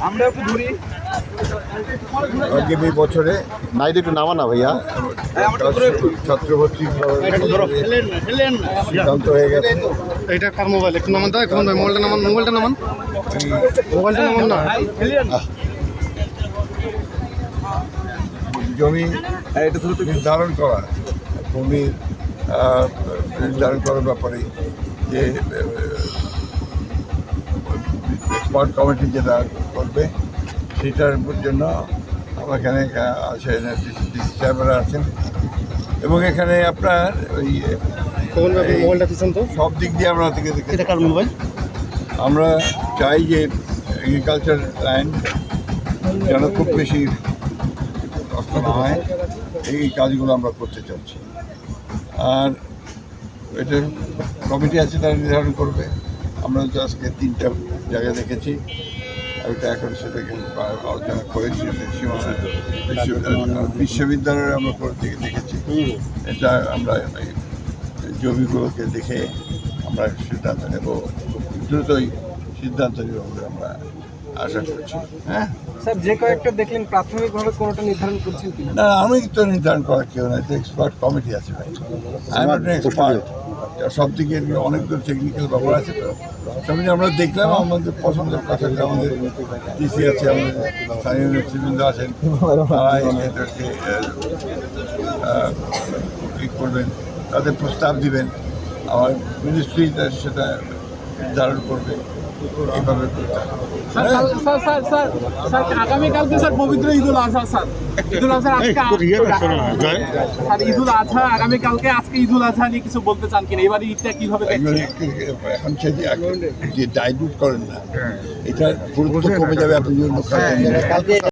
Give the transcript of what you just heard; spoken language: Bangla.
আমরা একটু ঘুরি আগামী বছরে নাইট একটু নামা না ভাইয়া। ছাত্রভর্তি সিদ্ধান্ত হয়ে গেছে। এইটা কার মোবাইল একটু নামান দাও, এখন মোবাইলটা নামান, মোবাইলটা নামান, মোবাইলটা নামান না। জমি নির্ধারণ করা, ভূমি নির্ধারণ করার ব্যাপারে যে এক্সপার্ট কমিটি যেটা করবে সেটার জন্য আমার এখানে আছেন ডিসি সাহেবরা আছেন, এবং এখানে আপনার ওই মোবাইলটা দিচ্ছেন তো সব দিক দিয়ে আমরা থেকে এটা কার মোবাইল। আমরা চাই যে এগ্রিকালচার ল্যান্ড যেন খুব বেশি নষ্ট না হয়, এই কাজগুলো আমরা করতে চাচ্ছি। আর এটার কমিটি আছে, তারা নির্ধারণ করবে। আমরা তো আজকে 3টা জায়গা দেখেছি, ওইটা এখন সেটাকে আলোচনা করেছি। বিশ্ববিদ্যালয়ে আমরা করে দেখেছি। এটা আমরা জমিগুলোকে দেখে আমরা সিদ্ধান্ত নেব, খুব দ্রুতই সিদ্ধান্ত নেব বলে আমরা আশা করছি। হ্যাঁ স্যার, যে কয়েকটা দেখলেন প্রাথমিকভাবে কোনোটা নির্ধারণ করছেন কিনা? না, আমি তো নির্ধারণ করার কেউ না, এটা এক্সপার্ট কমিটি আছে ভাই। আই এম নট এক্সপার্ট, সব দিকে অনেকগুলো টেকনিক্যাল ব্যাপার আছে। তো সব আমরা দেখলাম, আমাদের পছন্দের কথাটা আমাদের ডিসি আছে, আমাদের স্থানীয় নেতৃবৃন্দ আছেন, তারা এটাকে করবেন, তাদের প্রস্তাব দিবেন, আমার মিনিস্ট্রি সেটা নির্ধারণ করবে। এইভাবে করতে হবে। আগামীকালকে স্যার পবিত্র ঈদুল আজহা। স্যার ঈদুল আজহা স্যার ঈদুল আজহা আগামীকালকে, আজকে ঈদুল আজহা নিয়ে কিছু বলতে চান কিনা? এবারে ঈদটা কিভাবে এখন সে যে ডাইলুট করেন না, এটা গুরুত্ব কমে যাবে আপনি